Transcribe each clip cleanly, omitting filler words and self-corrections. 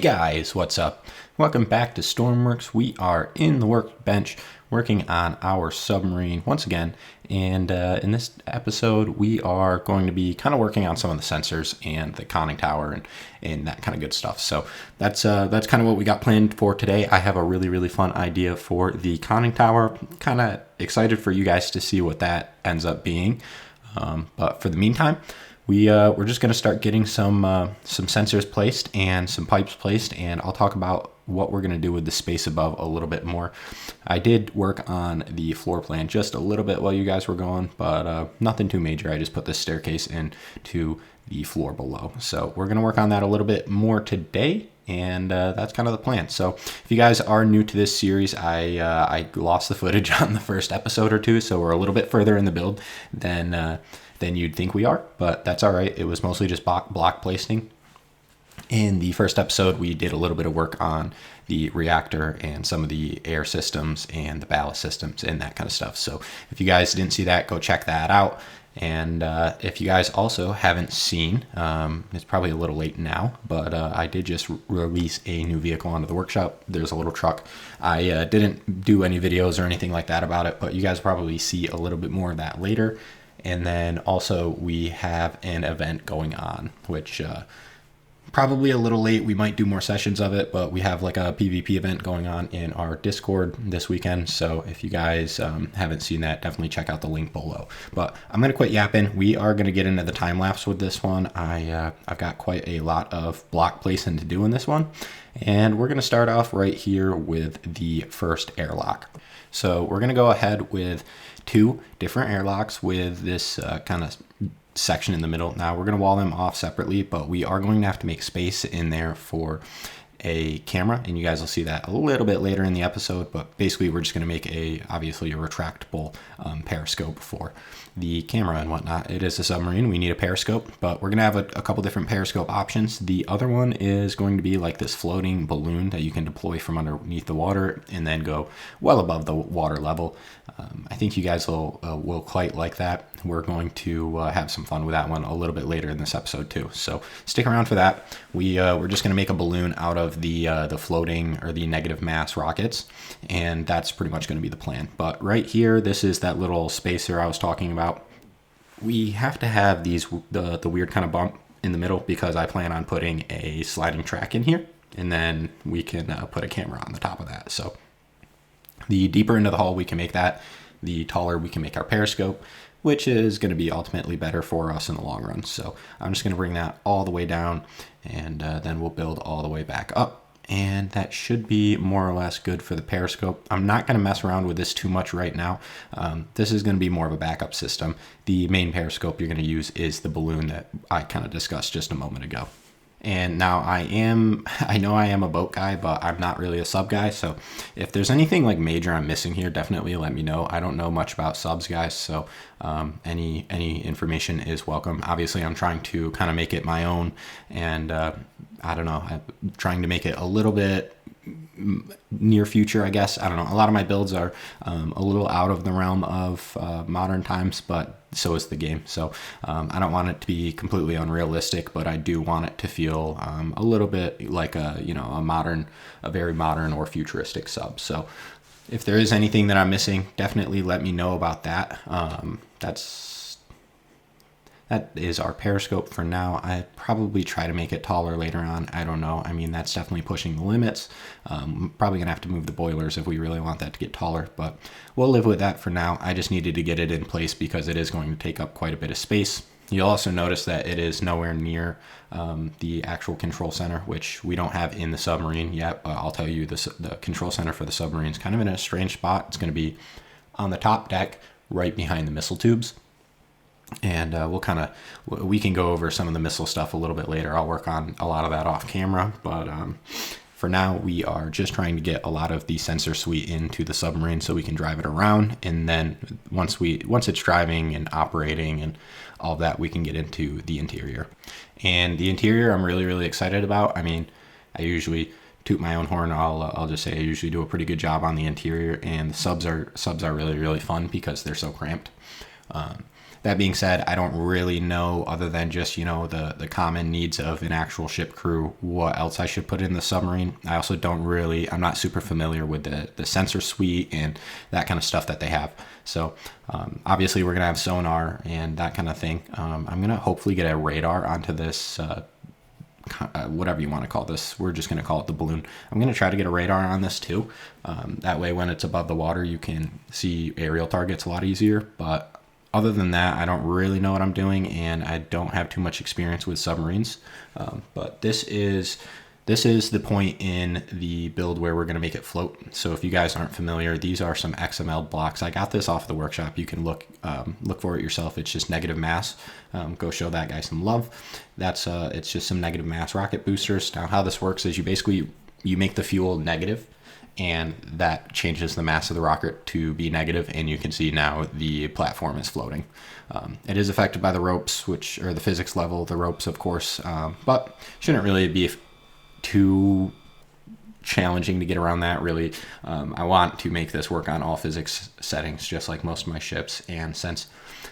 guys, what's up? Welcome back to Stormworks. We are in the workbench working on our submarine once again, and in this episode we are going to be kind of working on some of the sensors and the conning tower and that kind of good stuff. So that's kind of what we got planned for today. I have a really fun idea for the conning tower. Kind of excited for you guys to see what that ends up being, but for the meantime, we're just going to start getting some sensors placed and some pipes placed, and I'll talk about what we're going to do with the space above a little bit more. I did work on the floor plan just a little bit while you guys were going, but nothing too major. I just put this staircase into the floor below. So we're going to work on that a little bit more today, and that's kind of the plan. So if you guys are new to this series, I lost the footage on the first episode or two, so we're a little bit further in the build than you'd think we are, but that's all right. It was mostly just block placing. In the first episode, we did a little bit of work on the reactor and some of the air systems and the ballast systems and that kind of stuff. So if you guys didn't see that, go check that out. And if you guys also haven't seen, it's probably a little late now, but I did just release a new vehicle onto the workshop. There's a little truck. I didn't do any videos or anything like that about it, but you guys probably see a little bit more of that later. And then also we have an event going on, which probably a little late. We might do more sessions of it, but we have like a PvP event going on in our Discord this weekend. So if you guys haven't seen that, definitely check out the link below. But I'm going to quit yapping. We are going to get into the time lapse with this one. I've got quite a lot of block placing to do in this one. And we're going to start off right here with the first airlock. So we're going to go ahead with two different airlocks with this kind of section in the middle. Now we're going to wall them off separately, but we are going to have to make space in there for a camera, and you guys will see that a little bit later in the episode. But basically we're just going to make obviously a retractable periscope for the camera and whatnot. It is a submarine. We need a periscope, but we're going to have a couple different periscope options. The other one is going to be like this floating balloon that you can deploy from underneath the water and then go well above the water level. I think you guys will quite like that. We're going to have some fun with that one a little bit later in this episode too. So stick around for that. We're just going to make a balloon out of the floating or the negative mass rockets, and that's pretty much going to be the plan. But right here, this is that little spacer I was talking about. We have to have the weird kind of bump in the middle because I plan on putting a sliding track in here, and then we can put a camera on the top of that. So the deeper into the hull we can make that, the taller we can make our periscope, which is going to be ultimately better for us in the long run. So I'm just going to bring that all the way down, and then we'll build all the way back up. And that should be more or less good for the periscope. I'm not going to mess around with this too much right now. This is going to be more of a backup system. The main periscope you're going to use is the balloon that I kind of discussed just a moment ago. And now I know I am a boat guy, but I'm not really a sub guy. So if there's anything like major I'm missing here, definitely let me know. I don't know much about subs, guys. So any information is welcome. Obviously, I'm trying to kind of make it my own, and I don't know, I'm trying to make it a little bit near future, I guess. I don't know. A lot of my builds are a little out of the realm of modern times, but so is the game. So I don't want it to be completely unrealistic, but I do want it to feel a little bit like a very modern or futuristic sub. So if there is anything that I'm missing, definitely let me know about that. That is our periscope for now. I probably try to make it taller later on. I don't know. I mean, that's definitely pushing the limits. Probably going to have to move the boilers if we really want that to get taller, but we'll live with that for now. I just needed to get it in place because it is going to take up quite a bit of space. You'll also notice that it is nowhere near the actual control center, which we don't have in the submarine yet, but I'll tell you the control center for the submarine is kind of in a strange spot. It's going to be on the top deck right behind the missile tubes. And we can go over some of the missile stuff a little bit later. I'll work on a lot of that off camera, but for now we are just trying to get a lot of the sensor suite into the submarine so we can drive it around. And then once it's driving and operating and all of that, we can get into the interior. And the interior I'm really excited about. I mean, I usually toot my own horn. I'll just say I usually do a pretty good job on the interior, and the subs are really fun because they're so cramped. That being said, I don't really know, other than just, the common needs of an actual ship crew, what else I should put in the submarine. I also I'm not super familiar with the sensor suite and that kind of stuff that they have. So obviously we're going to have sonar and that kind of thing. I'm going to hopefully get a radar onto this, whatever you want to call this. We're just going to call it the balloon. I'm going to try to get a radar on this too. That way when it's above the water, you can see aerial targets a lot easier. But other than that, I don't really know what I'm doing, and I don't have too much experience with submarines. But this is the point in the build where we're going to make it float. So if you guys aren't familiar, these are some XML blocks. I got this off the workshop. You can look for it yourself. It's just negative mass. Go show that guy some love. It's just some negative mass rocket boosters. Now how this works is you make the fuel negative, and that changes the mass of the rocket to be negative, and you can see now the platform is floating. It is affected by the ropes, which are the physics level of the ropes, of course, but shouldn't really be too challenging to get around that, really. I want to make this work on all physics settings, just like most of my ships, and since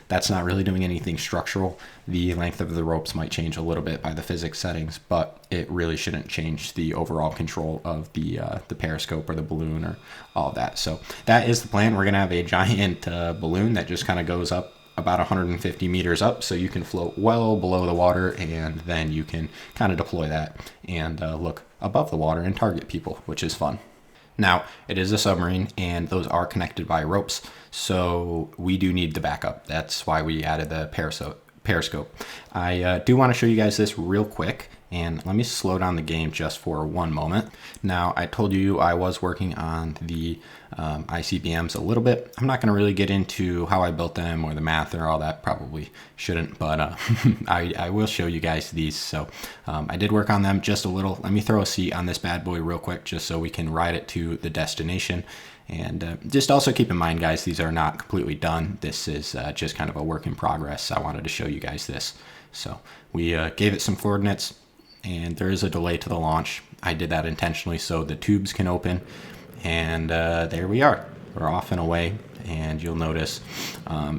that's not really doing anything structural, the length of the ropes might change a little bit by the physics settings, but it really shouldn't change the overall control of the periscope or the balloon or all of that. So that is the plan. We're going to have a giant balloon that just kind of goes up about 150 meters up, so you can float well below the water, and then you can kind of deploy that and look above the water and target people, which is fun. Now, it is a submarine, and those are connected by ropes, so we do need the backup. That's why we added the Periscope. I do want to show you guys this real quick, and let me slow down the game just for one moment. Now, I told you I was working on the ICBMs a little bit. I'm not going to really get into how I built them or the math or all that, probably shouldn't, but I will show you guys these. So I did work on them just a little. Let me throw a seat on this bad boy real quick just so we can ride it to the destination. And just also keep in mind, guys, these are not completely done. This is just kind of a work in progress. I wanted to show you guys this. So we gave it some coordinates, and there is a delay to the launch. I did that intentionally so the tubes can open, and there we are. We're off and away, and you'll notice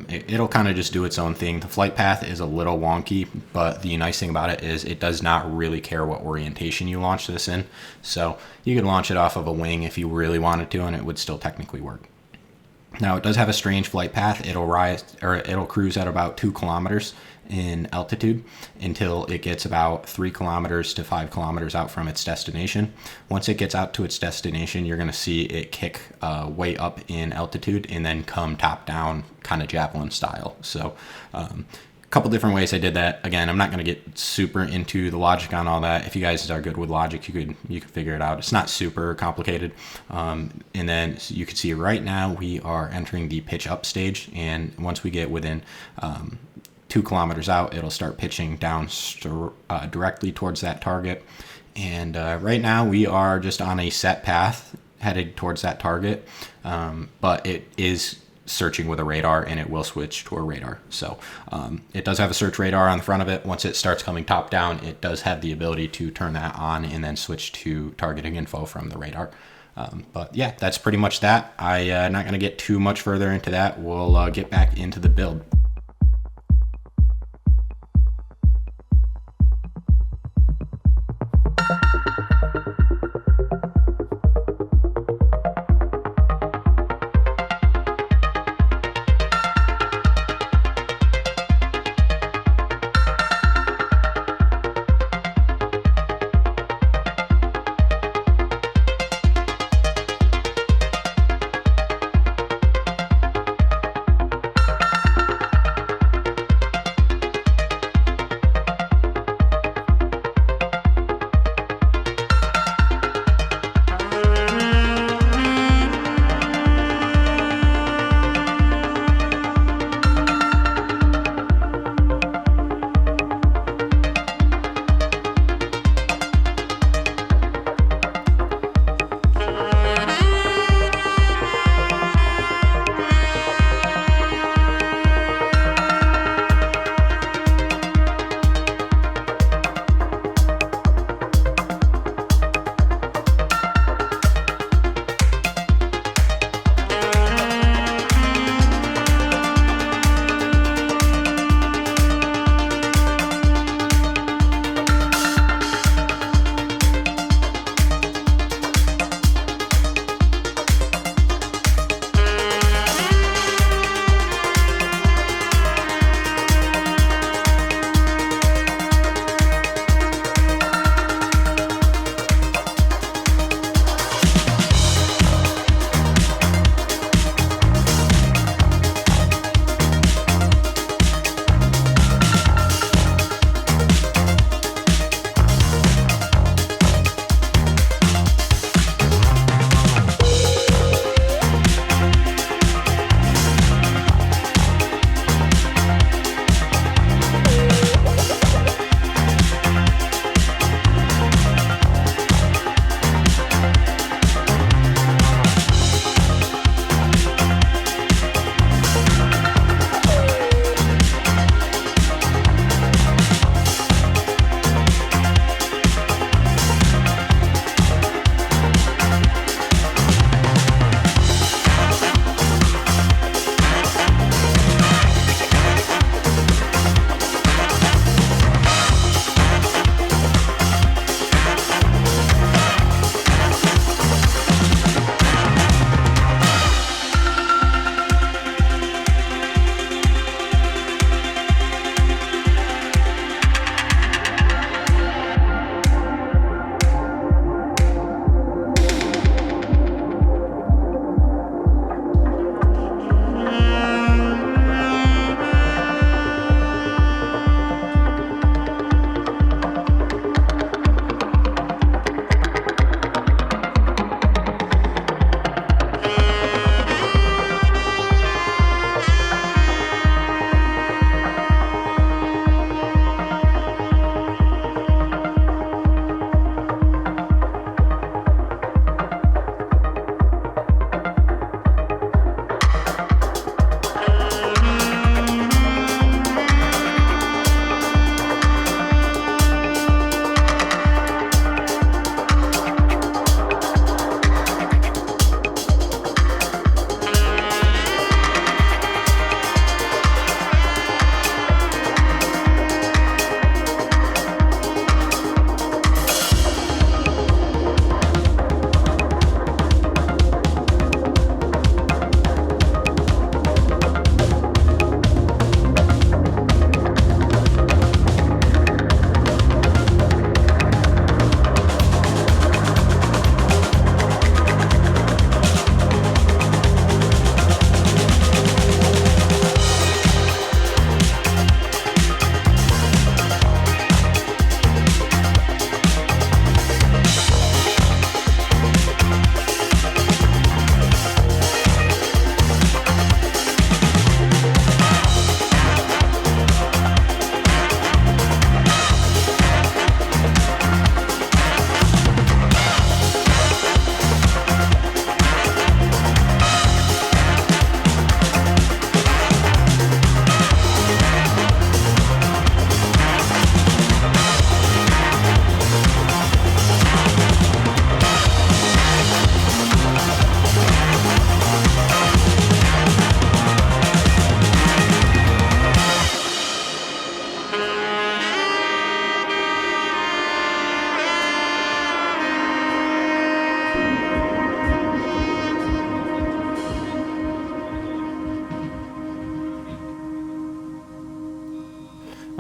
it'll kind of just do its own thing. The flight path is a little wonky, but the nice thing about it is it does not really care what orientation you launch this in. So you could launch it off of a wing if you really wanted to, and it would still technically work. Now, it does have a strange flight path. It'll cruise at about 2 kilometers in altitude until it gets about 3 kilometers to 5 kilometers out from its destination. Once it gets out to its destination, you're going to see it kick way up in altitude and then come top down, kind of javelin style. So a couple different ways I did that. Again, I'm not going to get super into the logic on all that. If you guys are good with logic, you could figure it out. It's not super complicated. And then you can see right now we are entering the pitch up stage, and once we get within 2 kilometers out, it'll start pitching down directly towards that target. And right now we are just on a set path headed towards that target, but it is searching with a radar, and it will switch to a radar. So it does have a search radar on the front of it. Once it starts coming top down, it does have the ability to turn that on and then switch to targeting info from the radar. But yeah, that's pretty much that. I'm not going to get too much further into that. We'll get back into the build.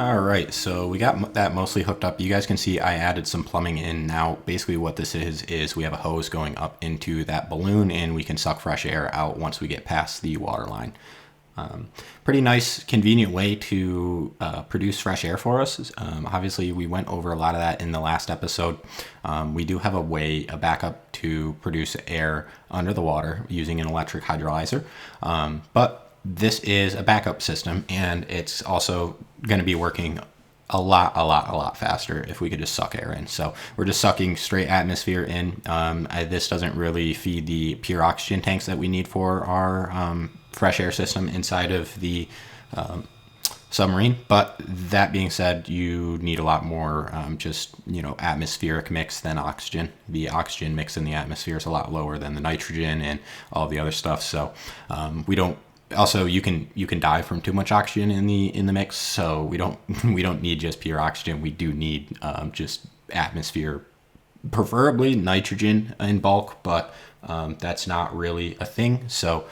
All right, so we got that mostly hooked up. You guys can see I added some plumbing in. Now, basically what this is we have a hose going up into that balloon, and we can suck fresh air out once we get past the water line. Pretty nice, convenient way to produce fresh air for us. Obviously, we went over a lot of that in the last episode. We do have a backup to produce air under the water using an electric hydrolyzer. But this is a backup system, and it's also going to be working a lot faster if we could just suck air in. So we're just sucking straight atmosphere in. This doesn't really feed the pure oxygen tanks that we need for our fresh air system inside of the submarine. But that being said, you need a lot more atmospheric mix than oxygen. The oxygen mix in the atmosphere is a lot lower than the nitrogen and all the other stuff. So we don't. Also, you can die from too much oxygen in the mix, so we don't need just pure oxygen. We do need just atmosphere, preferably nitrogen in bulk, but that's not really a thing. So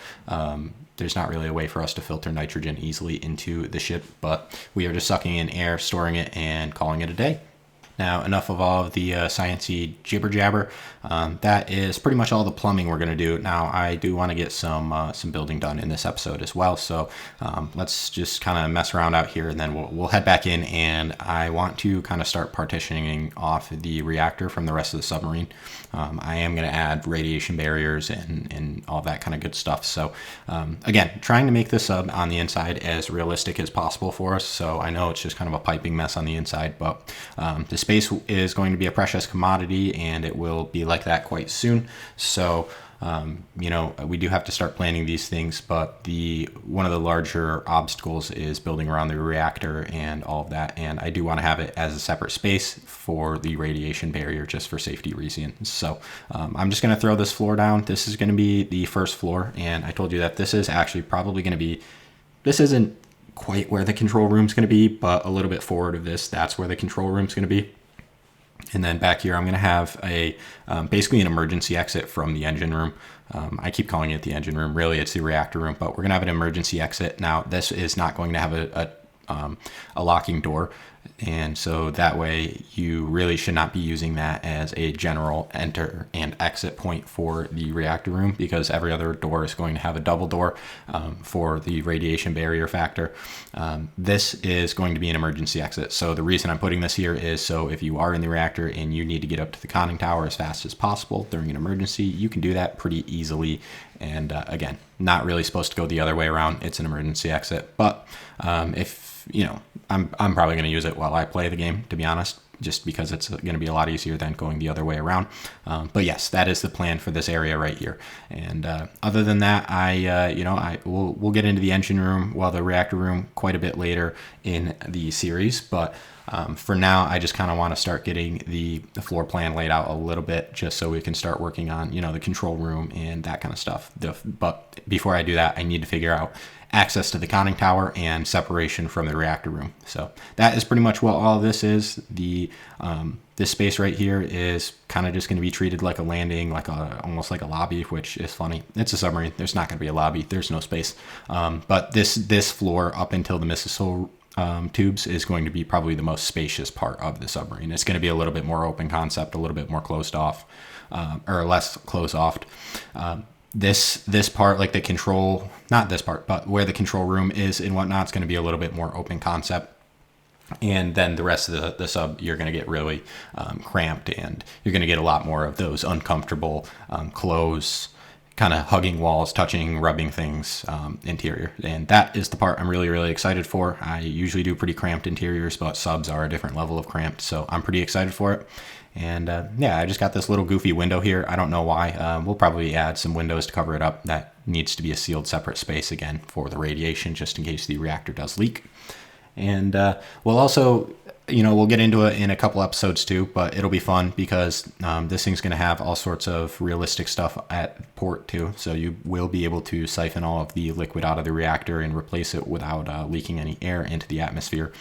there's not really a way for us to filter nitrogen easily into the ship, but we are just sucking in air, storing it, and calling it a day. Now, enough of all of the sciencey jibber jabber. That is pretty much all the plumbing we're going to do. Now, I do want to get some building done in this episode as well. So let's just kind of mess around out here, and then we'll head back in. And I want to kind of start partitioning off the reactor from the rest of the submarine. I am going to add radiation barriers and all that kind of good stuff. So again, trying to make the sub on the inside as realistic as possible for us. So I know it's just kind of a piping mess on the inside, but the space is going to be a precious commodity, and it will be like that quite soon. So we do have to start planning these things, but one of the larger obstacles is building around the reactor and all of that, and I do want to have it as a separate space for the radiation barrier just for safety reasons. So I'm just going to throw this floor down. This is going to be the first floor, and I told you that this is actually probably going to be, this isn't quite where the control room's going to be, but a little bit forward of this, that's where the control room's going to be. And then back here, I'm going to have basically an emergency exit from the engine room. I keep calling it the engine room. Really, it's the reactor room, but we're going to have an emergency exit. Now, this is not going to have a locking door. And so that way you really should not be using that as a general enter and exit point for the reactor room, because every other door is going to have a double door for the radiation barrier factor. This is going to be an emergency exit. So the reason I'm putting this here is so if you are in the reactor and you need to get up to the conning tower as fast as possible during an emergency, you can do that pretty easily. And again, not really supposed to go the other way around. It's an emergency exit. But I'm probably going to use it while I play the game, to be honest, just because it's going to be a lot easier than going the other way around. But yes, that is the plan for this area right here. And other than that, we'll get into the engine room, the reactor room, quite a bit later in the series. But for now, I just kind of want to start getting the floor plan laid out a little bit, just so we can start working on, the control room and that kind of stuff. But before I do that, I need to figure out access to the conning tower and separation from the reactor room. So that is pretty much what all of this is. This space right here is kind of just going to be treated like a landing, almost like a lobby, which is funny. It's a submarine. There's not going to be a lobby. There's no space. But this floor up until the missile tubes is going to be probably the most spacious part of the submarine. It's going to be a little bit more open concept, a little bit more closed off, or less closed off. This part, like the control, not this part, but where the control room is and whatnot, it's going to be a little bit more open concept. And then the rest of the sub, you're going to get really cramped, and you're going to get a lot more of those uncomfortable, close, kind of hugging walls, touching, rubbing things interior. And that is the part I'm really, really excited for. I usually do pretty cramped interiors, but subs are a different level of cramped, so I'm pretty excited for it. And I just got this little goofy window here. I don't know why. We'll probably add some windows to cover it up. That needs to be a sealed separate space again for the radiation, just in case the reactor does leak. And we'll also, we'll get into it in a couple episodes too, but it'll be fun because this thing's going to have all sorts of realistic stuff at port too. So you will be able to siphon all of the liquid out of the reactor and replace it without leaking any air into the atmosphere.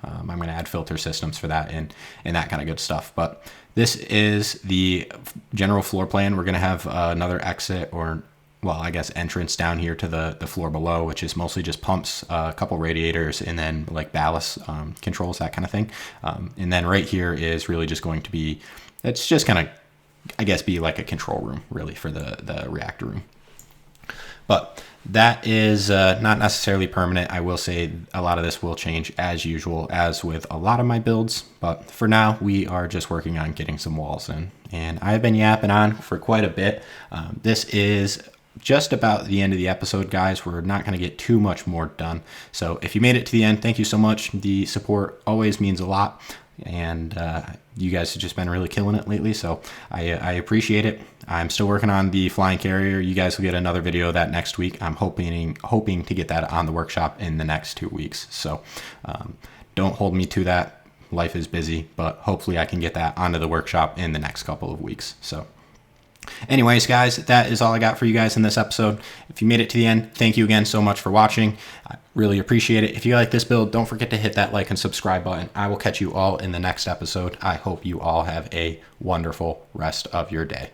I'm going to add filter systems for that and that kind of good stuff. But this is the general floor plan. We're going to have another exit or well, I guess entrance down here to the floor below, which is mostly just pumps, a couple radiators, and then like ballast controls, that kind of thing. And then right here is really just going to be, it's just kind of, I guess, be like a control room really for the reactor room. But that is not necessarily permanent. I will say a lot of this will change as usual, as with a lot of my builds. But for now, we are just working on getting some walls in. And I've been yapping on for quite a bit. This is just about the end of the episode, guys. We're not going to get too much more done. So if you made it to the end, thank you so much. The support always means a lot. And you guys have just been really killing it lately, so I appreciate it. I'm still working on the flying carrier. You guys will get another video of that next week. I'm hoping to get that on the workshop in the next 2 weeks. So don't hold me to that. Life is busy, but hopefully I can get that onto the workshop in the next couple of weeks. So anyways, guys, that is all I got for you guys in this episode. If you made it to the end, thank you again so much for watching. I really appreciate it. If you like this build, don't forget to hit that like and subscribe button. I will catch you all in the next episode. I hope you all have a wonderful rest of your day.